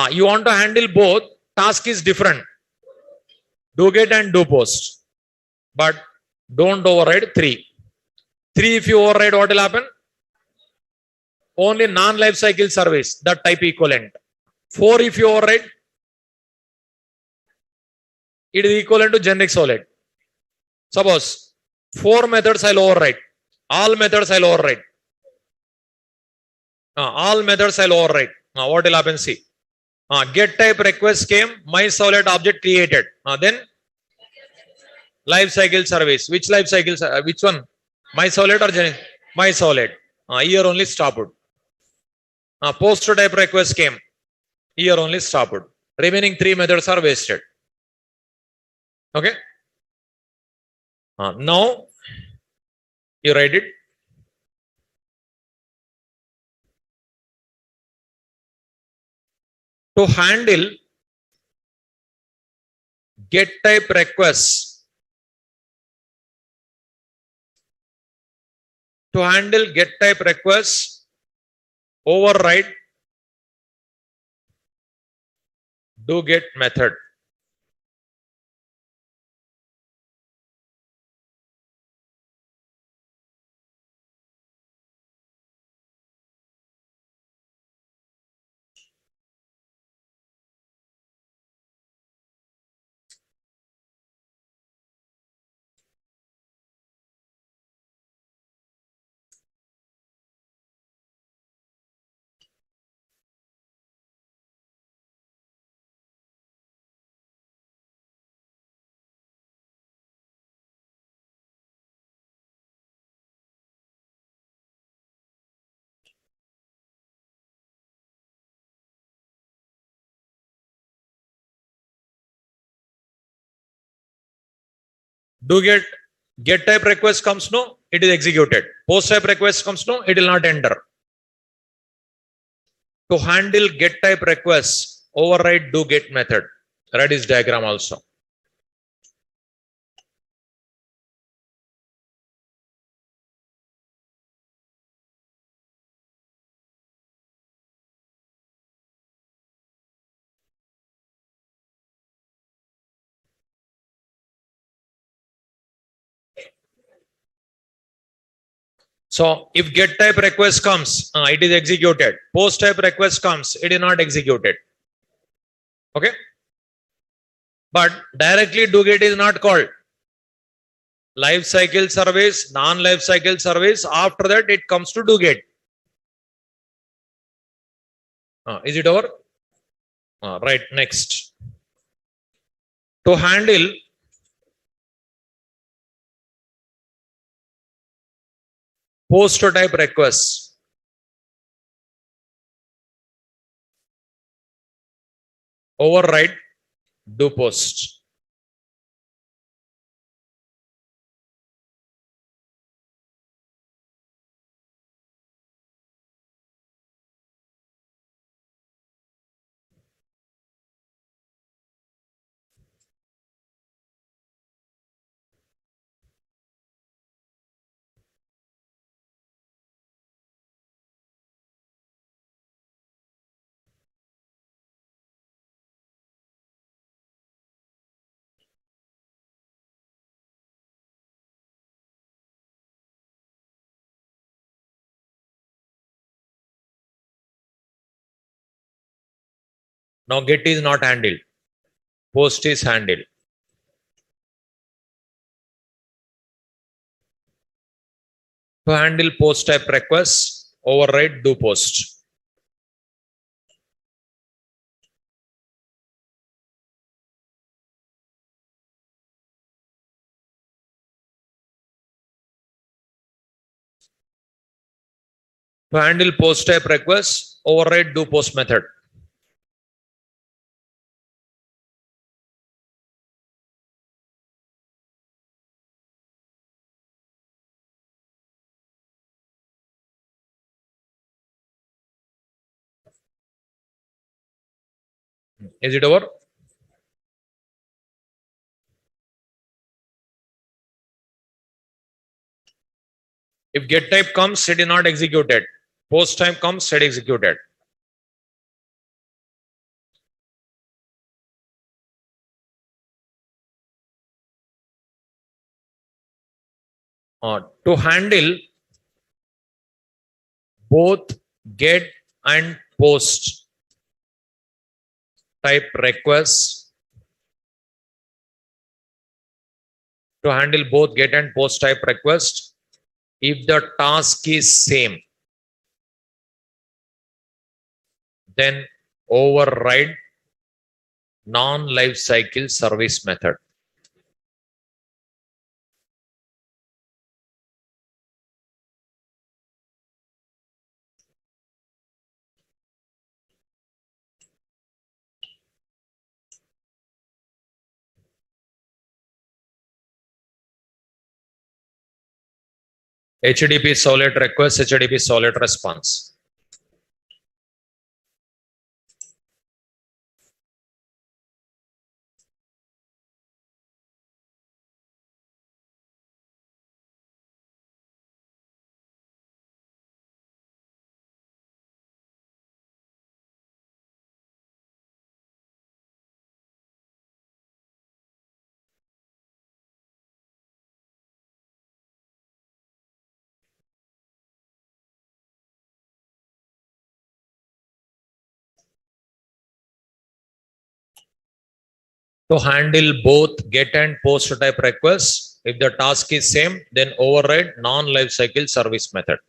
You want to handle both, task is different. Do get and do post. but don't override 3. 3 if you override, what will happen? Only non-life cycle service, that type equivalent. 4 if you override, it is equivalent to generic solid. Suppose 4 methods I'll override. All methods I'll override. All methods I'll override. What will happen? See. Get type request came, my solid object created. Then life cycle service. Which life cycle? Which one? My solid or generic? My solid. Here only stopped. Post type request came. Here only stopped. Remaining 3 methods are wasted. Okay. Now you write it. To handle get type requests, to handle get type requests, override do get method. Do get type request comes, no, it is executed. Post type request comes, no, it will not enter. To handle get type requests, override do get method. Write this diagram also. So if get type request comes, it is executed. Post type request comes, it is not executed. Okay. But directly do get is not called. Life cycle service, non-life cycle service. After that, it comes to do get. Is it over? Right. Next. To handle post type requests, override do post. Now get is not handled. Post is handled. To handle post type requests, override do post. To handle post type requests, override do post method. Is it over? If get type comes, it is not executed. Post type comes, it is executed. To handle both get and post type requests, to handle both get and post type requests, if the task is same, then override non-life cycle service method. HTTP servlet request, HTTP servlet response. To handle both get and post type requests, if the task is same, then override non-life cycle service method.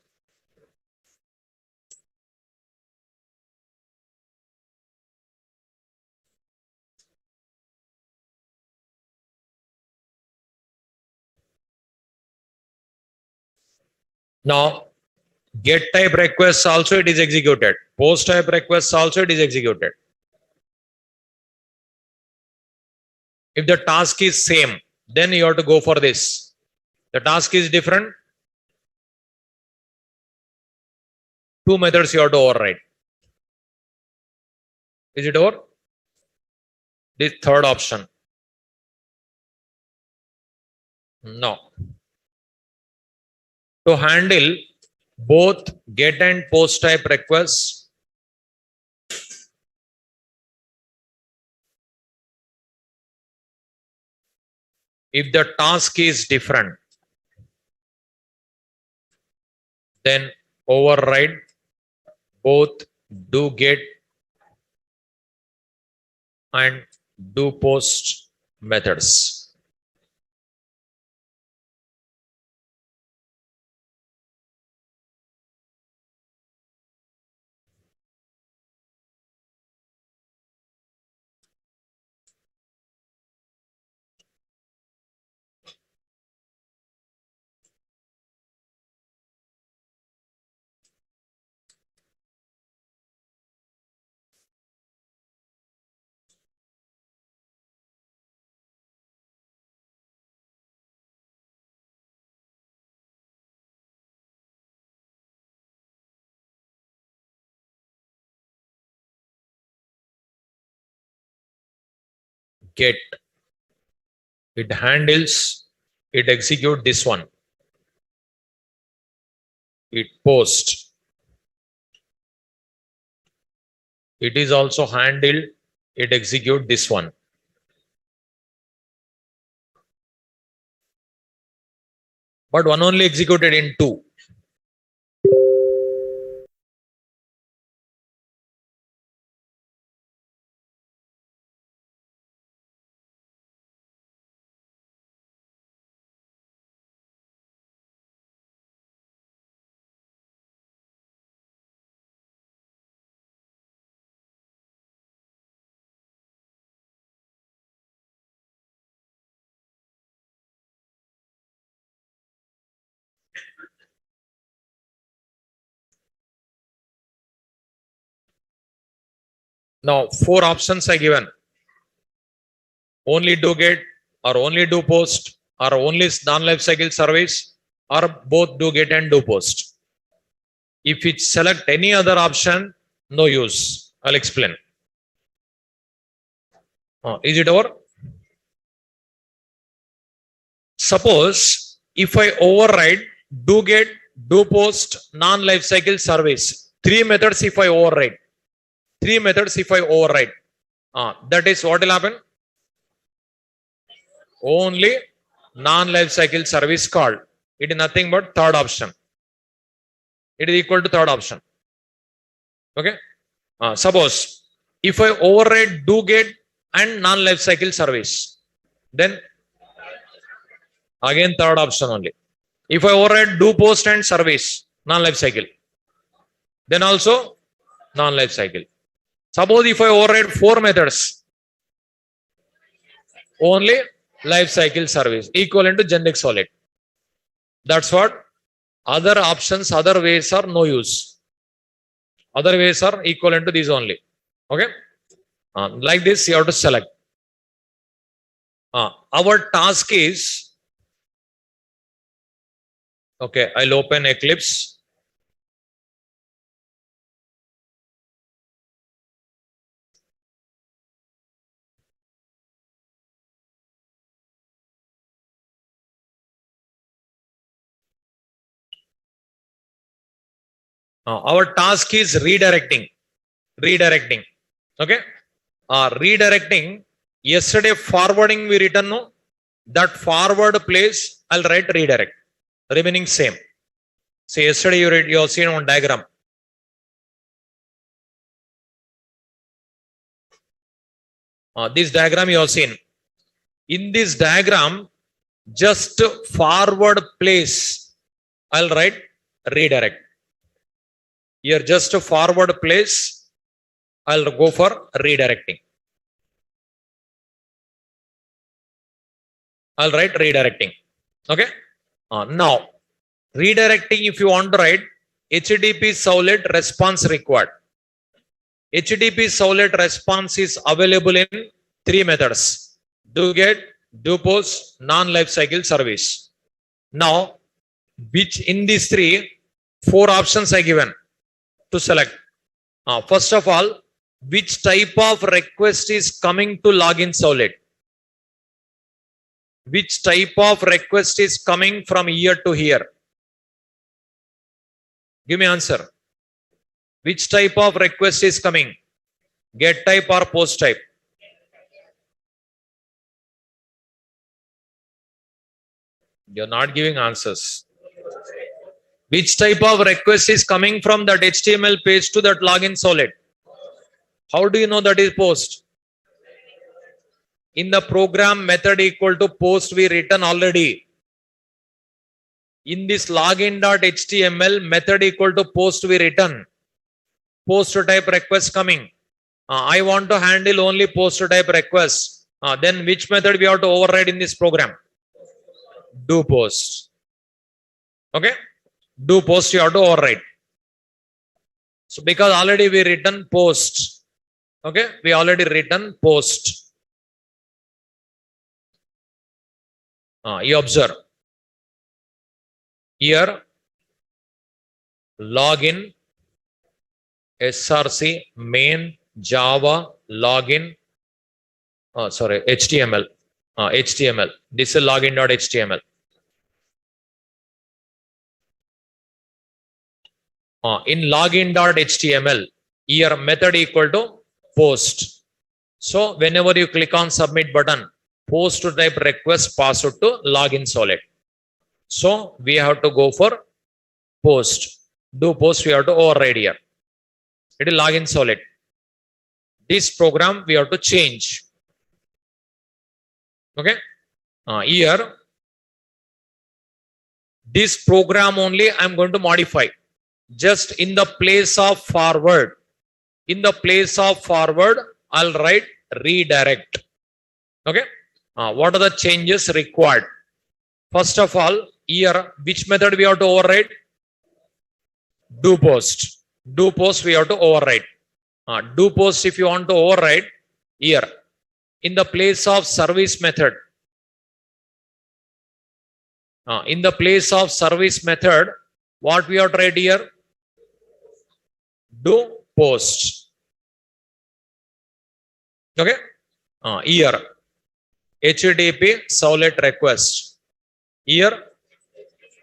Now, get type requests also it is executed. Post type requests also it is executed. If the task is same, then you have to go for this. The task is different. Two methods you have to override. Is it over? This third option. No. To handle both get and post type requests, if the task is different, then override both do get and do post methods. Get, it handles, it execute this one. It post, it is also handled, it execute this one. But one only executed in two. Now, four options are given. Only do get, or only do post, or only non-life cycle service, or both do get and do post. If it select any other option, no use. I'll explain. Is it over? Suppose if I override do get, do post, non-life cycle service, three methods if I override, that is what will happen? Only non-life cycle service called. It is nothing but third option. It is equal to third option. Okay. Suppose if I override do get and non-life cycle service, then again third option only. If I override do post and service, non-life cycle, then also non-life cycle. Suppose if I override 4 methods, only life cycle service equivalent to generic solid. That's what. Other options, other ways are no use. Other ways are equivalent to these only. Okay. Like this, you have to select. Our task is, okay, I'll open Eclipse. Our task is redirecting. Okay. Redirecting. Yesterday forwarding we written, no, that forward place I'll write redirect. Remaining same. So yesterday you have seen one diagram. This diagram you have seen. In this diagram, just forward place I'll write redirect. Here just a forward place, I'll go for redirecting. I'll write redirecting. Okay. Now, redirecting, if you want to write HTTP servlet response required. HTTP servlet response is available in 3 methods: do get, do post, non-life cycle service. Now, which in these 4 options I given to select. First of all, which type of request is coming to login servlet? Which type of request is coming from here to here? Give me answer. Which type of request is coming? Get type or post type? You're not giving answers. Which type of request is coming from that HTML page to that login servlet? How do you know that is post? In the program method equal to post we written already. In this login.html method equal to post we written. Post type request coming. I want to handle only post type requests. Then which method we have to override in this program? Do post. Okay. Do post you have to override. So because already we written post. Okay. We already written post. You observe. Here login src main java login HTML. HTML. This is login.html. In login.html, here method equal to post. So whenever you click on submit button, post type request pass it to login servlet. So we have to go for post. Do post we have to override here. It is login servlet. This program we have to change. Okay. Here this program only I am going to modify. Just in the place of forward. In the place of forward, I'll write redirect. Okay. What are the changes required? First of all, here, which method we have to override? Do post. Do post we have to override. Do post if you want to override, here, in the place of service method. In the place of service method, what we have to write here? Do post. Okay. Here, HTTP servlet request. Here,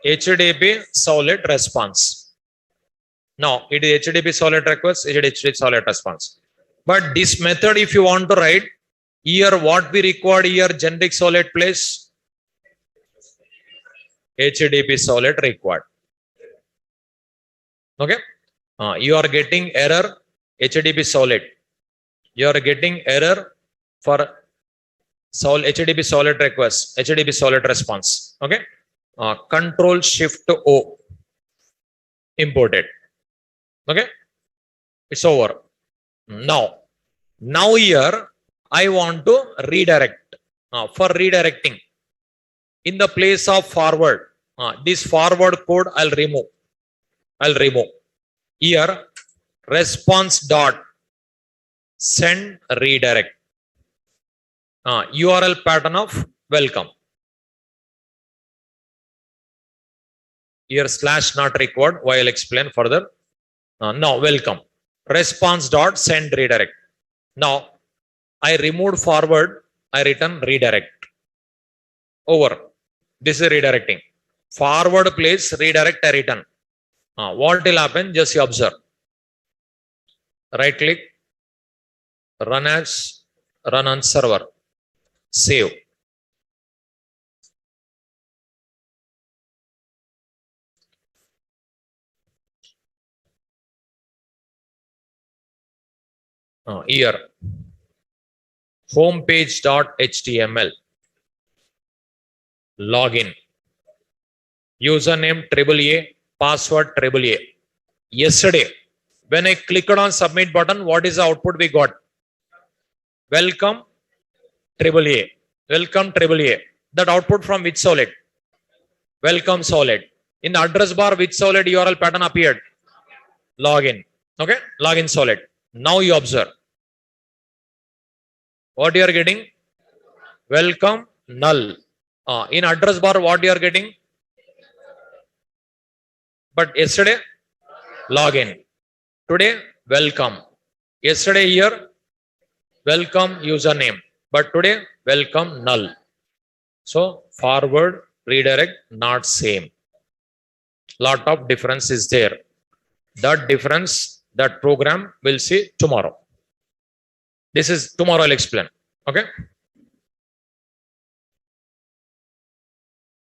HTTP servlet response. Now, it is HTTP servlet request, it is HTTP servlet response. But this method, if you want to write, here what we require here, generic servlet place. HTTP Servlet required. Okay. You are getting error HTTP Servlet. You are getting error for HTTP Servlet request, HTTP Servlet response. Okay. Control Shift O imported. Okay. It's over. Now here I want to redirect. For redirecting, in the place of forward, this forward code I'll remove. Here response dot send redirect. URL pattern of welcome. Here slash not required. Why I'll explain further. Now welcome. Response dot send redirect. Now I removed forward. I return redirect. Over. This is redirecting. Forward place redirect I return. What will happen? Just you observe. Right click. Run on server. Save. Here homepage.html login, username AAA, password AAA. Yesterday when I clicked on submit button, what is the output we got? Welcome AAA. Welcome AAA. That output from which Servlet? Welcome Servlet. In the address bar, which Servlet URL pattern appeared? Login. Okay, login Servlet. Now you observe. What you are getting? Welcome null. In address bar, what you are getting? But yesterday, login. Today, welcome. Yesterday here, welcome username. But today, welcome null. So forward, redirect, not same. Lot of difference is there. That difference, that program we'll see tomorrow. This is tomorrow I'll explain. Okay.